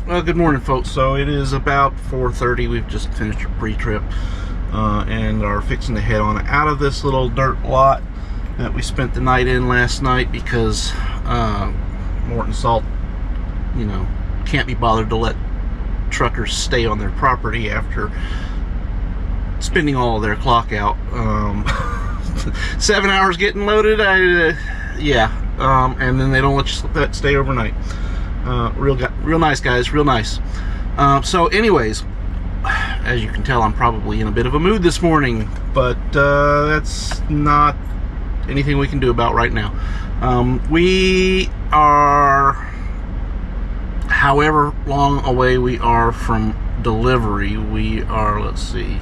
Well, good morning, folks. So it is about 4:30. We've just finished a pre-trip and are fixing to head on out of this little dirt lot that we spent the night in last night because Morton Salt, can't be bothered to let truckers stay on their property after spending all of their clock out. 7 hours getting loaded. And then they don't let you stay overnight. Real nice guys, real nice. So anyways, as you can tell, I'm probably in a bit of a mood this morning, but that's not anything we can do about right now. We are, however long away we are from delivery, we are, let's see,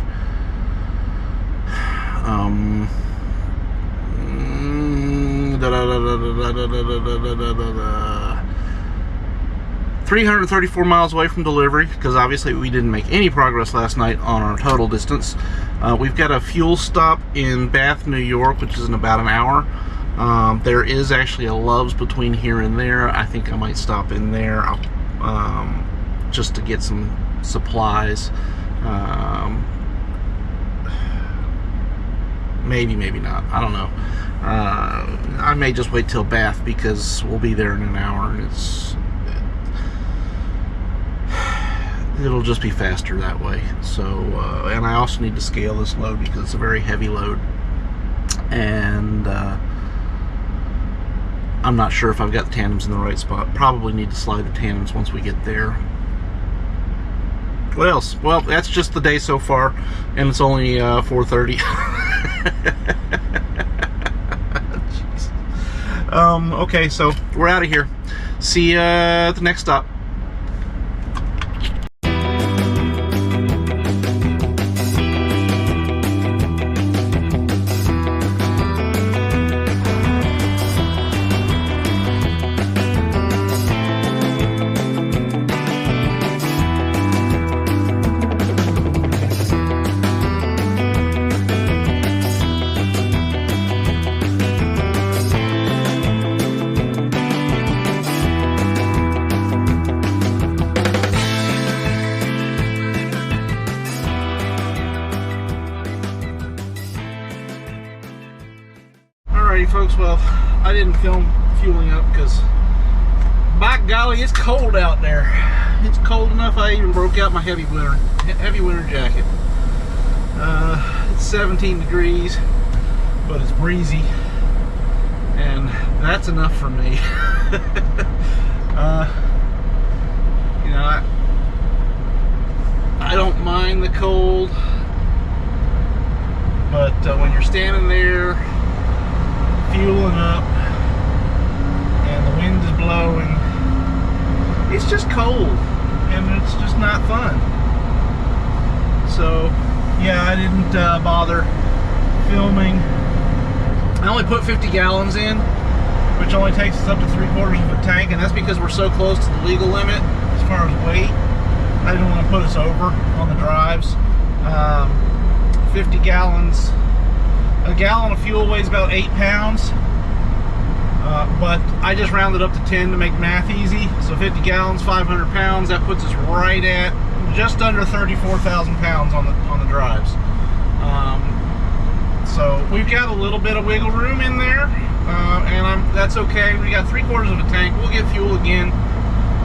334 miles away from delivery, because obviously we didn't make any progress last night on our total distance. We've got a fuel stop in Bath, New York, which is in about an hour. There is actually a Love's between here and there. I think I might stop in there just to get some supplies. Maybe not. I don't know. I may just wait till Bath because we'll be there in an hour, and it'll just be faster that way. So, and I also need to scale this load because it's a very heavy load, and I'm not sure if I've got the tandems in the right spot. Probably need to slide the tandems once we get there. What else? Well, that's just the day so far, and it's only 4:30. Jeez. Okay, so we're out of here. See you at the next stop. Alrighty, folks, well, I didn't film fueling up because, by golly, it's cold out there. It's cold enough I even broke out my heavy winter jacket. It's 17 degrees, but it's breezy, and that's enough for me. I don't mind the cold, but when you're standing there fueling up and the wind is blowing, it's just cold and it's just not fun. So yeah, I didn't bother filming. I only put 50 gallons in, which only takes us up to 3/4 of a tank, and that's because we're so close to the legal limit as far as weight. I didn't want to put us over on the drives. 50 gallons. A gallon of fuel weighs about 8 pounds, but I just rounded up to 10 to make math easy. So 50 gallons, 500 pounds, that puts us right at just under 34,000 pounds on the drives. So we've got a little bit of wiggle room in there, and that's okay. We got 3/4 of a tank. We'll get fuel again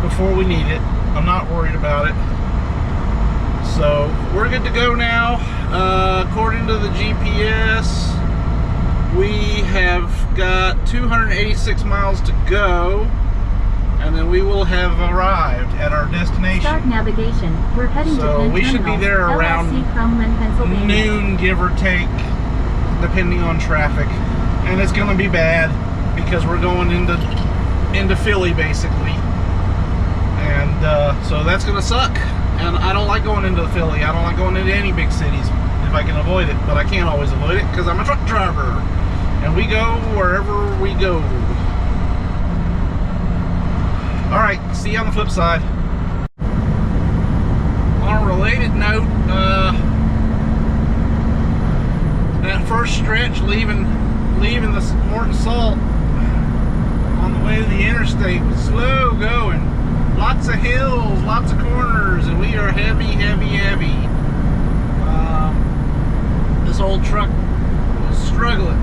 before we need it. I'm not worried about it. So we're good to go now. According to the GPS, we have got 286 miles to go, and then we will have arrived at our destination. Start navigation. We're heading to Penn we should be there around noon, give or take, depending on traffic. And it's going to be bad because we're going into Philly basically, and so that's going to suck. And I don't like going into Philly. I don't like going into any big cities if I can avoid it. But I can't always avoid it because I'm a truck driver. And we go wherever we go. Alright, see you on the flip side. On a related note, that first stretch leaving the Morton Salt on the way to the interstate was slow going. Lots of hills, lots lots of corners, and we are heavy, heavy, heavy. This old truck was struggling.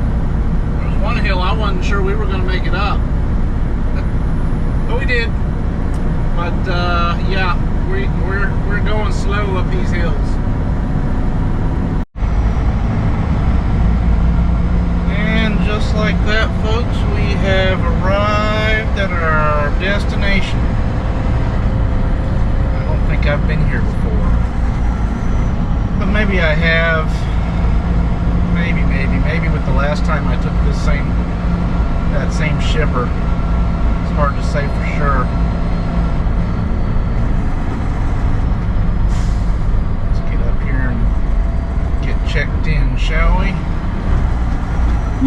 There was one hill I wasn't sure we were going to make it up, but we did. But yeah, we're going slow up these hills. And just like that, folks, we have arrived at our destination. I don't think I've been here before, but maybe I have. Maybe with the last time I took that same shipper. It's hard to say for sure. Let's get up here and get checked in, shall we?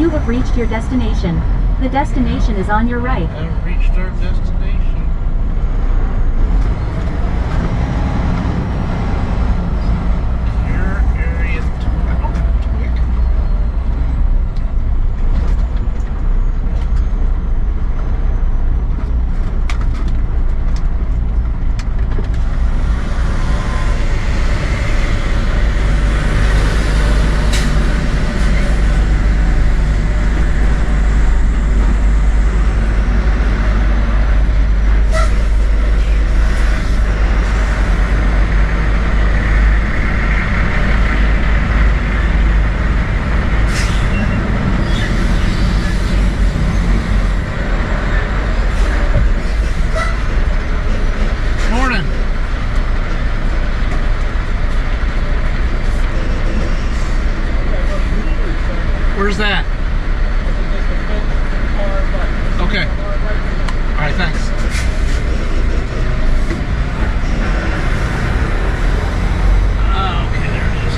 You have reached your destination. The destination is on your right. I've reached our destination. Where's that? Okay. All right, thanks. Okay, there it is.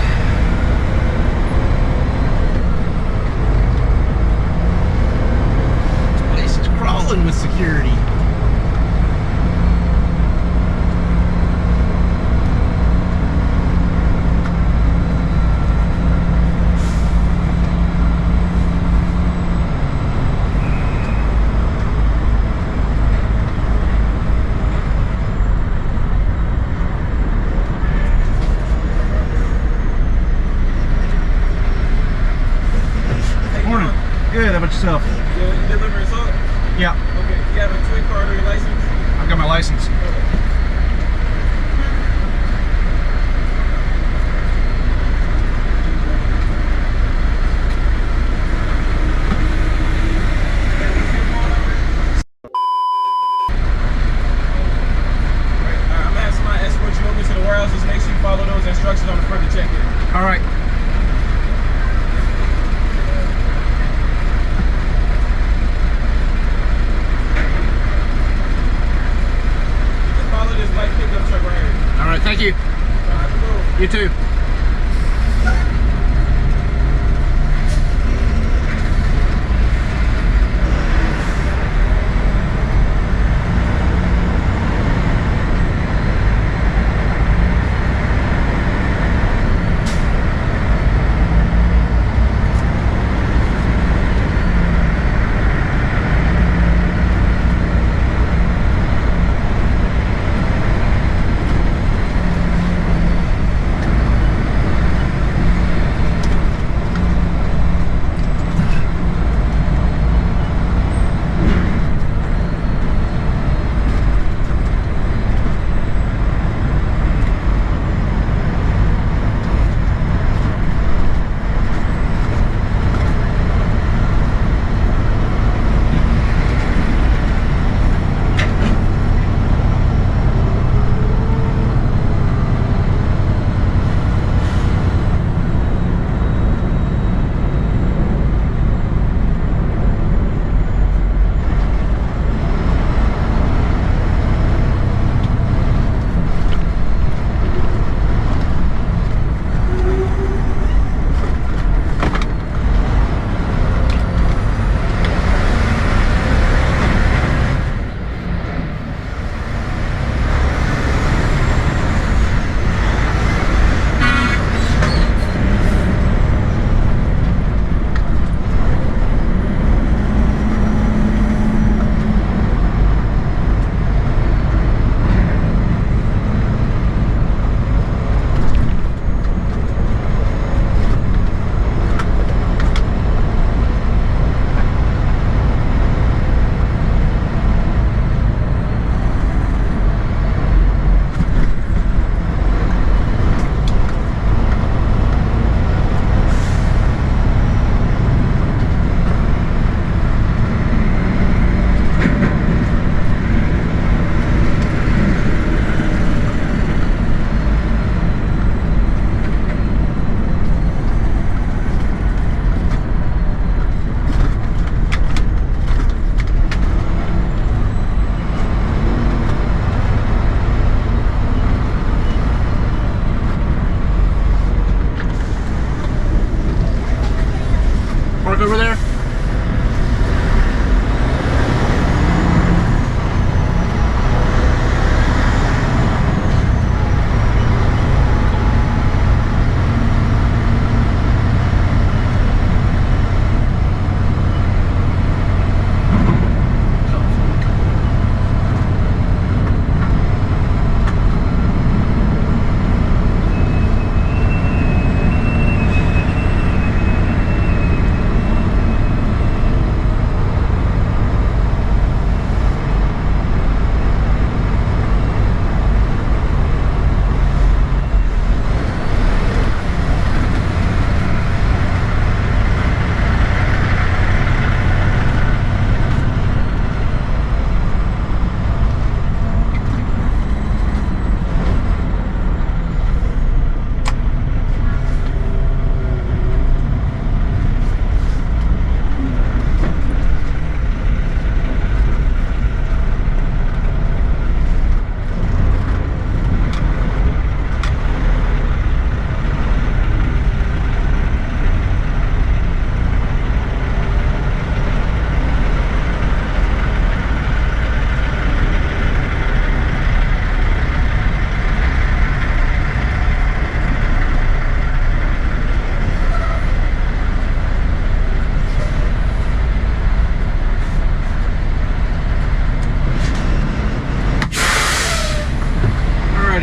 This place is crawling with security. Good, how about yourself? You delivering salt? Yeah. Okay, you have a TWIC card or your license? I've got my license. I'm asking my escort you over to the warehouse. Just make sure you follow those instructions on the front to check in. All right. Follow this light pickup truck right here. All right, thank you. You too.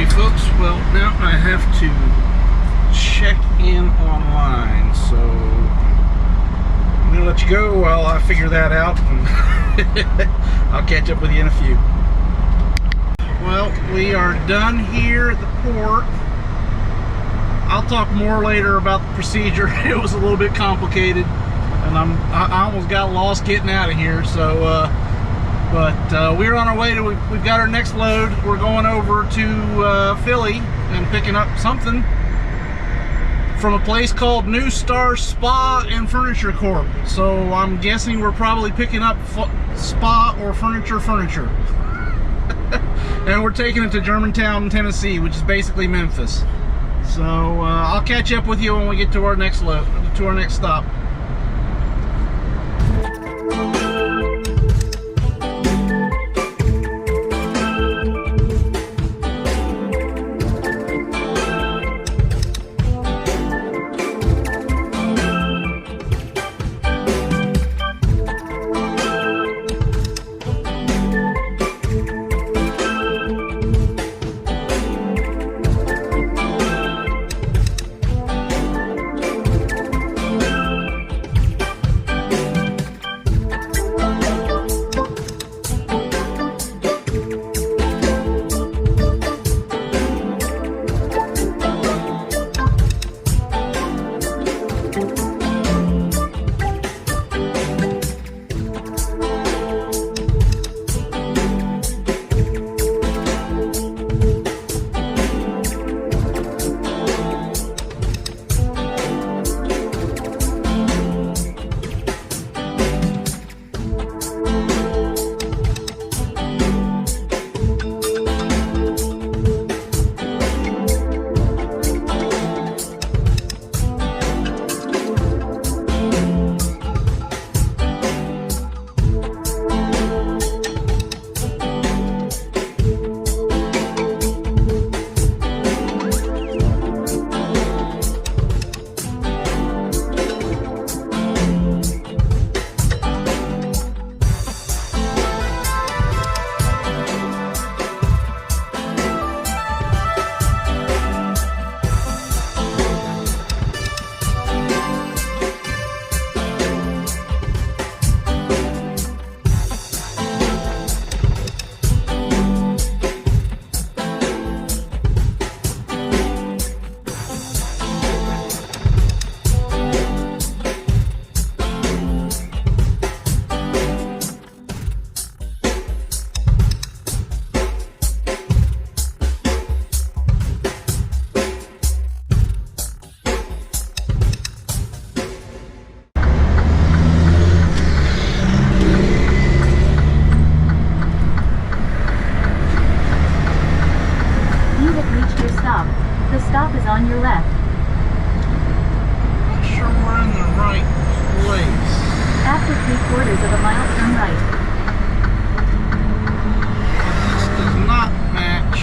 Alrighty folks, well now I have to check in online, so I'm gonna let you go while I figure that out, and I'll catch up with you in a few. Well, we are done here at the port. I'll talk more later about the procedure. It was a little bit complicated, and I almost got lost getting out of here. So, but we're on our way to. We've got our next load. We're going over to Philly and picking up something from a place called New Star Spa and Furniture Corp. So I'm guessing we're probably picking up spa or furniture. And we're taking it to Germantown, Tennessee, which is basically Memphis. So I'll catch up with you when we get to our next load, to our next stop. stop is on your left. Not sure we're in the right place. After 3/4 of a mile, turn right. This does not match.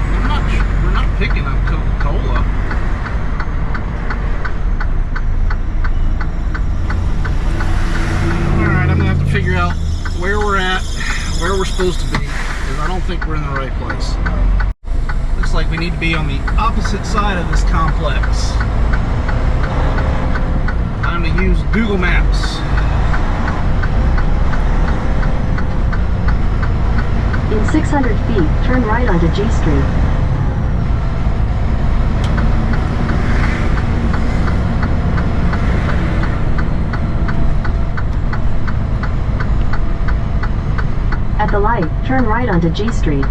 I'm not sure. We're not picking up Coca-Cola. Alright, I'm going to have to figure out where we're at, where we're supposed to be, because I don't think we're in the right place. Looks like we need to be on the opposite side of this complex. Time to use Google Maps. In 600 feet, turn right onto G Street. At the light, turn right onto G Street.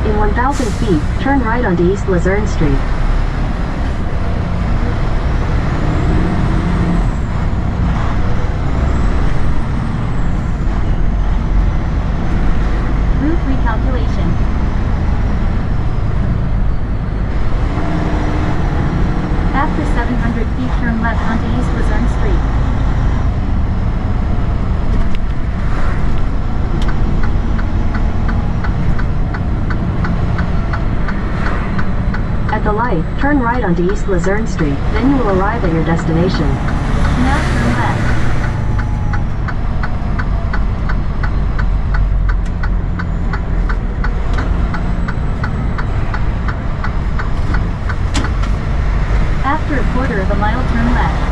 In 1,000 feet, turn right onto East Luzerne Street. recalculation. After 700 feet, turn left onto East Luzerne Street. At the light, turn right onto East Luzerne Street, then you will arrive at your destination. Now turn left. After a quarter of a mile, turn left.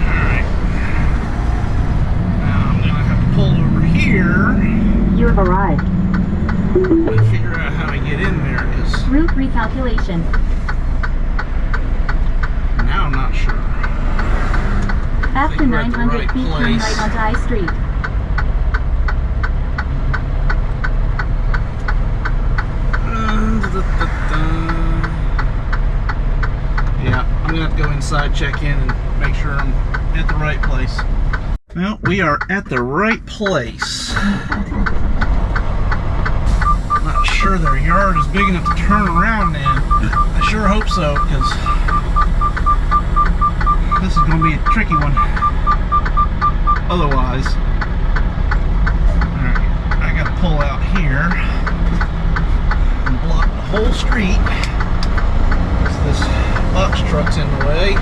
Alright. Now I'm gonna have to pull over here You have arrived. and figure out how to get in there, because Route recalculation. now I'm not sure. After think we're at the 900 right feet, turn place. right onto I Street. Yeah, I'm gonna have to go inside, check in, and make sure I'm at the right place. Well, we are at the right place. Not sure their yard is big enough to turn around in. I sure hope so, because this is gonna be a tricky one. Otherwise, alright, I gotta pull out here and block the whole street. This box truck's in the way.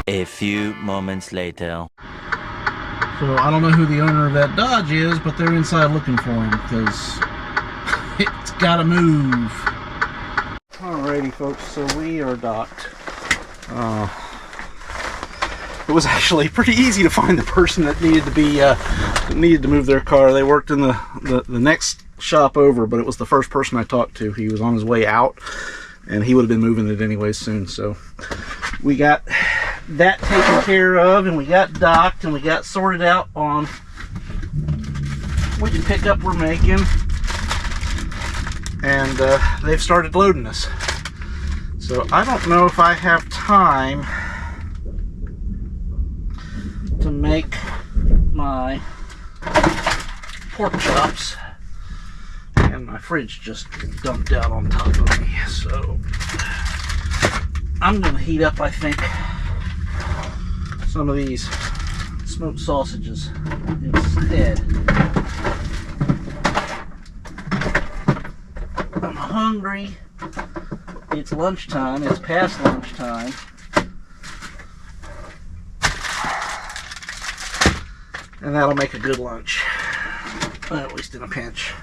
A few moments later. So I don't know who the owner of that Dodge is, but they're inside looking for him because it's gotta move. Alrighty folks, so we are docked. It was actually pretty easy to find the person that needed to move their car. They worked in the next shop over, but it was the first person I talked to. He was on his way out and he would have been moving it anyway soon. So we got that taken care of, and we got docked, and we got sorted out on which pickup we're making, and they've started loading us. So I don't know if I have time to make my pork chops, and my fridge just dumped out on top of me, so I'm gonna heat up, I think, some of these smoked sausages instead. I'm hungry. It's lunchtime. It's past lunchtime. And that'll make a good lunch, at least in a pinch.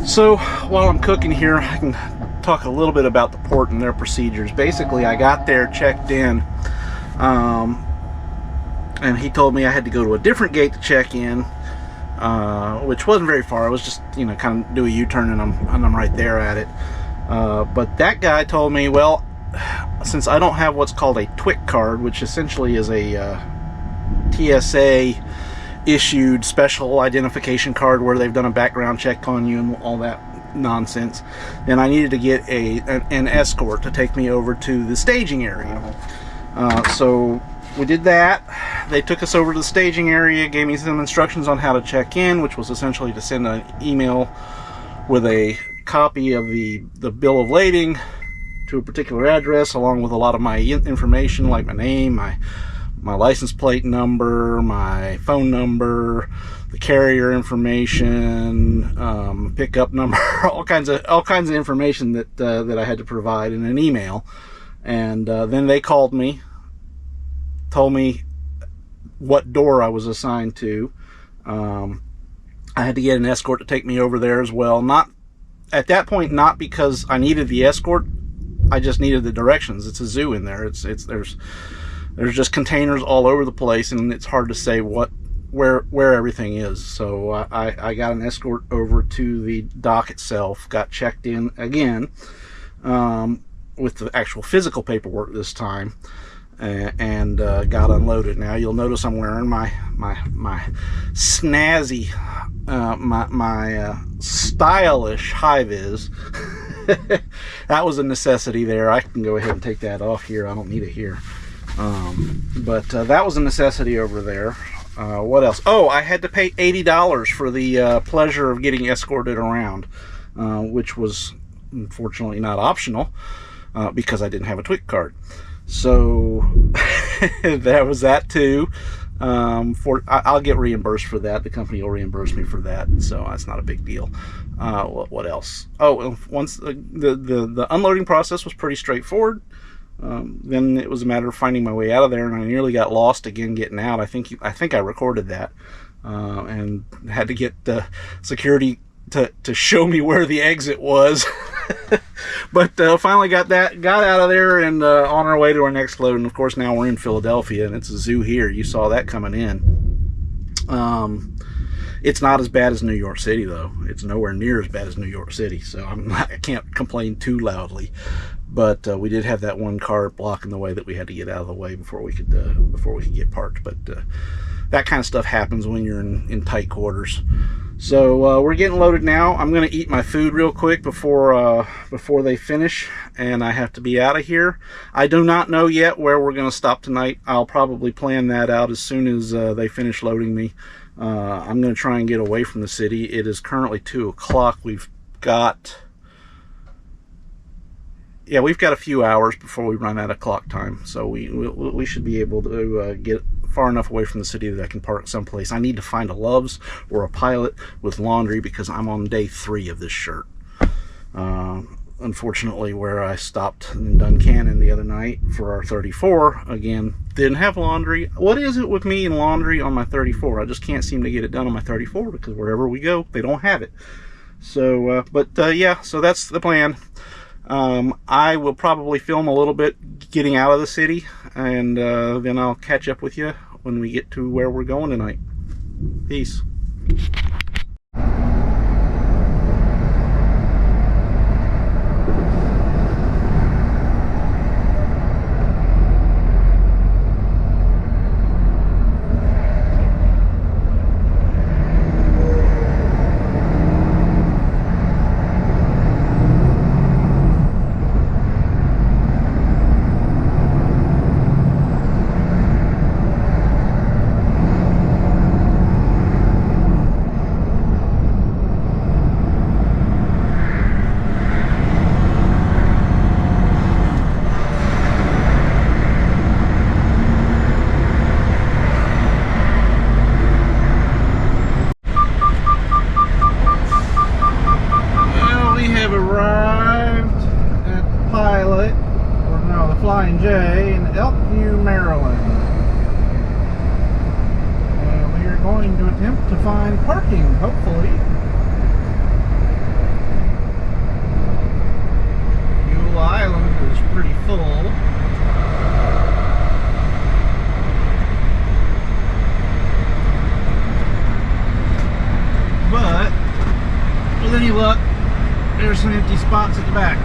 So while I'm cooking here, I can talk a little bit about the port and their procedures. Basically, I got there, checked in, and he told me I had to go to a different gate to check in, which wasn't very far. I was just, you know, kind of do a U-turn and I'm right there at it. But that guy told me, well, since I don't have what's called a TWIC card, which essentially is a TSA issued special identification card where they've done a background check on you and all that nonsense, then I needed to get an escort to take me over to the staging area. So we did that. They took us over to the staging area, gave me some instructions on how to check in, which was essentially to send an email with a copy of the bill of lading to a particular address, along with a lot of my information, like my name, my license plate number, my phone number, the carrier information, pickup number, all kinds of information that I had to provide in an email. And then they called me, told me what door I was assigned to. I had to get an escort to take me over there as well. Not at that point, not because I needed the escort. I just needed the directions. It's a zoo in there. There's just containers all over the place, and it's hard to say where everything is. So I got an escort over to the dock itself, got checked in again with the actual physical paperwork this time, and got unloaded. Now you'll notice I'm wearing my snazzy, my stylish high-vis. That was a necessity there. I can go ahead and take that off here. I don't need it here. But that was a necessity over there. What else? Oh, I had to pay $80 for the pleasure of getting escorted around, which was unfortunately not optional because I didn't have a TWIC card. So that was that too. I'll get reimbursed for that. The company will reimburse me for that, so that's not a big deal. What else? Oh, once the unloading process was pretty straightforward. Then it was a matter of finding my way out of there, and I nearly got lost again getting out. I think I recorded that, and had to get the security to show me where the exit was. But finally got out of there, and on our way to our next load. And of course now we're in Philadelphia, and it's a zoo here. You saw that coming in. It's not as bad as New York City, though. It's nowhere near as bad as New York City, so I can't complain too loudly. But we did have that one car blocking the way that we had to get out of the way before we could get parked. But that kind of stuff happens when you're in tight quarters. So we're getting loaded now. I'm going to eat my food real quick before they finish, and I have to be out of here. I do not know yet where we're going to stop tonight. I'll probably plan that out as soon as they finish loading me. I'm going to try and get away from the city. It is currently 2 o'clock. We've got a few hours before we run out of clock time, so we should be able to get far enough away from the city that I can park someplace. I need to find a Love's or a Pilot with laundry because I'm on day 3 of this shirt. Unfortunately, where I stopped in Duncannon the other night for our 34, again, didn't have laundry. What is it with me and laundry on my 34? I just can't seem to get it done on my 34 because wherever we go, they don't have it. So, yeah, so that's the plan. I will probably film a little bit getting out of the city, and then I'll catch up with you when we get to where we're going tonight. Peace. Flying J in Elkview, Maryland. And we are going to attempt to find parking, hopefully. Fuel Island is pretty full. But with any luck, there's some empty spots at the back.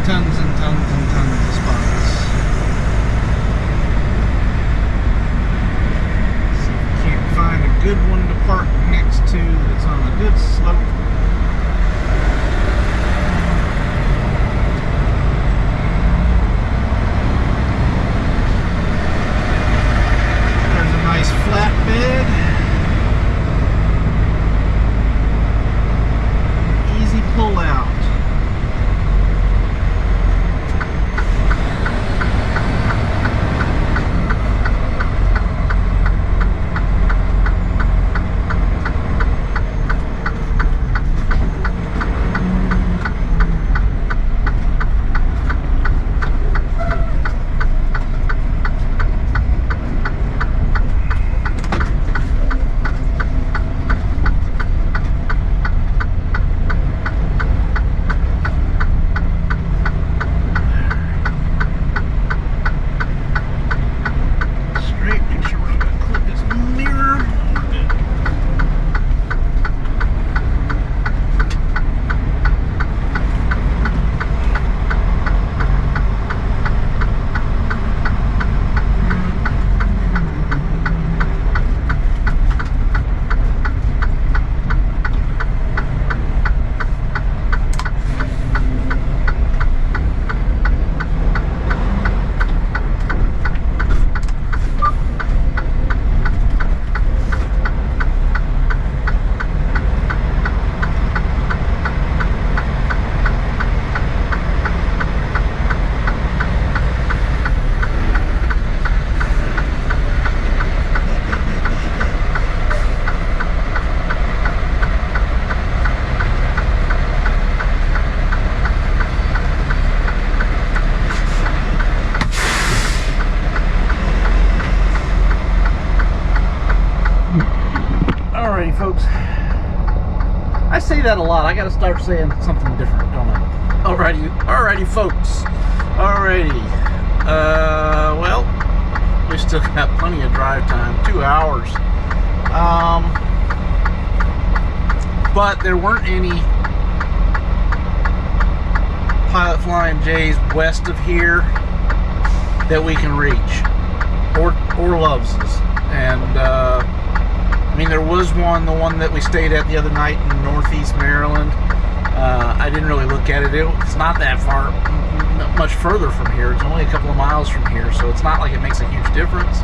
tons and tons and tons of spots. See if we can't find a good one to park next to that's on a good slope. There's a nice flatbed. Easy pull out. Alrighty, folks. I say that a lot. I gotta start saying something different, don't I? Alrighty, folks. Alrighty. Well, we still got plenty of drive time. 2 hours. But there weren't any Pilot Flying J's west of here that we can reach, or Loveses. And I mean, there was one, the one that we stayed at the other night in Northeast Maryland. I didn't really look at it. It's not that far, much further from here. It's only a couple of miles from here, so it's not like it makes a huge difference.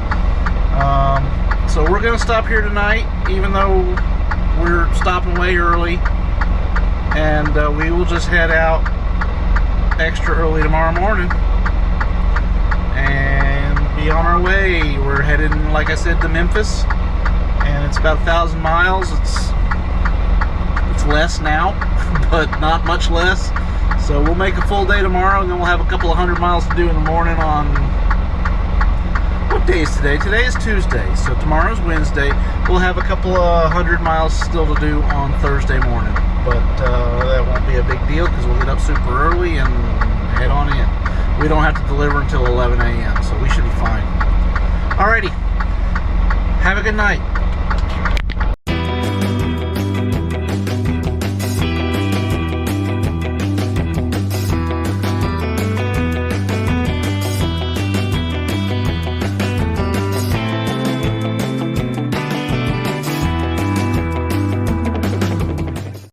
So we're going to stop here tonight, even though we're stopping way early. And we will just head out extra early tomorrow morning and be on our way. We're headed, like I said, to Memphis. And it's about 1,000 miles. It's less now, but not much less. So we'll make a full day tomorrow, and then we'll have a couple of 100 miles to do in the morning on... What day is today? Today is Tuesday, so tomorrow's Wednesday. We'll have a couple of 100 miles still to do on Thursday morning. But that won't be a big deal because we'll get up super early and head on in. We don't have to deliver until 11 a.m., so we should be fine. Alrighty. Have a good night.